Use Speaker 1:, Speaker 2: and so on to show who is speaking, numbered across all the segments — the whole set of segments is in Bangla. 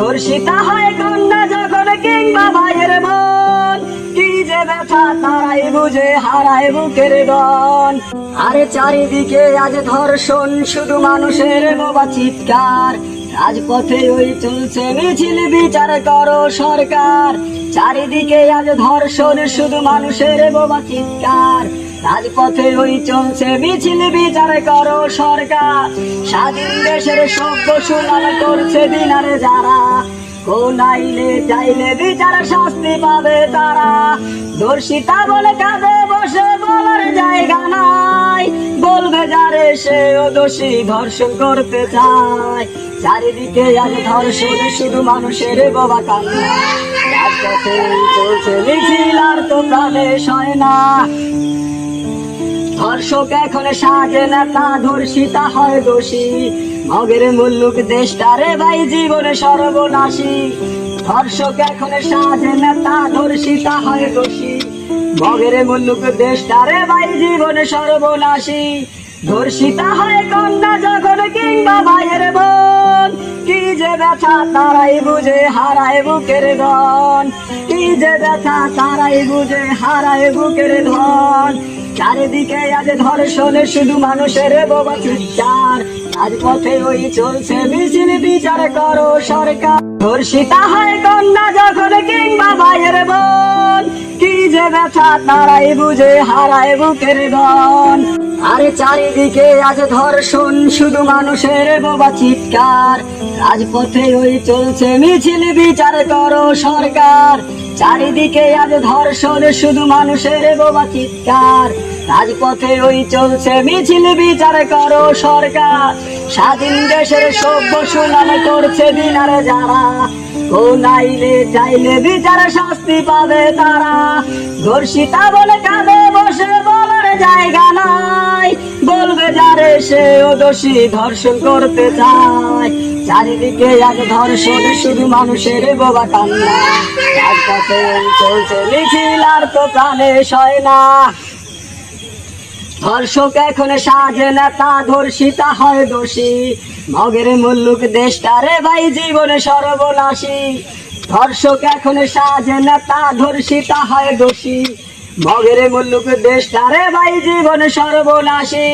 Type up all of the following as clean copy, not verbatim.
Speaker 1: ধর্ষিতা হয় কন্যা যখন কিংবা ভাইয়ের বোন, কি যে ব্যথা তারাই বুঝে হারায় বুকের ধন। আরে চারিদিকে আজ ধর্ষণ, শুধু মানুষের বোবা চিৎকার। রাজপথে ওই চলছে মিছিল, বিচার করো সরকার। চারিদিকে আজ ধর্ষণ, শুধু মানুষের বোবা চিৎকার। রাজপথে ওই চলছে মিছিল, বিচার করো সরকার। স্বাধীন দেশের সভ্য সুনাম করছে দিনারে যারা, কোন আইলে চাইলে বিচার শাস্তি পাবে তারা। ধর্ষিতা বলে কাঁধে বসে বলার জায়গা নাই, বলবে যারে সেও দোষী ধর্ষণ করতে চায়। চারিদিকে আজ ধর্ষণ, শুধু মানুষের বোবা কান্না। রাজপথে চলছে মিছিল, আর তো প্রাণে সয় না। ধর্ষক এখন সাজে নেতা, ধর্ষিতা হয় দোষী। মগের মুল্লুক দেশটারে ভাই জীবনে সর্বনাশী। ধর্ষক এখন সাজে নেতা, ধর্ষিতা হয় দোষী। মগের মুল্লুক দেশটারে ভাই জীবনে সর্বনাশী। ধর্ষিতা হয় কন্যা যখন কিংবা ভাইয়ের বোন, কি যে ব্যথা তারাই বুঝে হারায় বুকের ধন। কি যে ব্যথা তারাই বুঝে হারায় বুকের ধন। চারিদিকে আজ ধর্ষণ, শুধু মানুষের বোবা চিৎকার। রাজপথে ওই চলছে মিছিল, বিচার করো সরকার। ধর্ষিতা হয় কন্যা যখন কিংবা ভাইয়ের বোন, কি যে ব্যথা তারাই বুঝে হারায় বুকের ধন। আরে চারিদিকে আজ ধর্ষণ, শুধু মানুষের বোবা চিৎকার। রাজপথে ওই চলছে মিছিল, বিচার করো সরকার। চারিদিকে আজ ধর্ষণ, শুধু মানুষের বোবা চিৎকার। রাজপথে ওই চলছে মিছিল, বিচার করো সরকার। স্বাধীন দেশের সভ্য সুনাম করছে দিনারে যারা, কোন আইলে চাইলে বিচার শাস্তি পাবে তারা। ধর্ষিতা বলে কাঁধে বসে বলার জায়গা নাই, বলবে যারে সেও দোষী ধর্ষণ করতে চায়। চারিদিকে আজ ধর্ষণ, শুধু মানুষের বোবা কান্না। রাজপথে চলছে মিছিল, আর তো প্রাণে সয় না। ধর্ষক এখন সাজে নেতা, ধর্ষিতা হয় দোষী। মগের মুল্লুক দেশটারে ভাই জীবনে সর্বনাশী। ধর্ষক এখন সাজে নেতা, ধর্ষিতা হয় দোষী। মগের মুল্লুক দেশটারে ভাই জীবনে সর্বনাশী।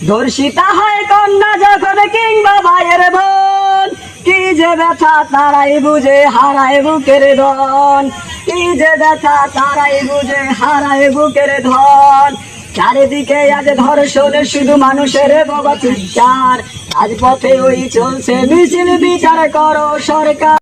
Speaker 1: ধর্ষিতা হয় কন্যা যখন কিংবা ভাইয়ের বোন, কি যে ব্যথা তারাই বুঝে হারায় বুকের ধন। কি যে ব্যথা তারাই বুঝে হারায় বুকের ধন। চারিদিকে আজ ধর্ষণ, শুধু মানুষের বোবা চিৎকার। রাজপথে ওই চলছে মিছিল, বিচার করো সরকার।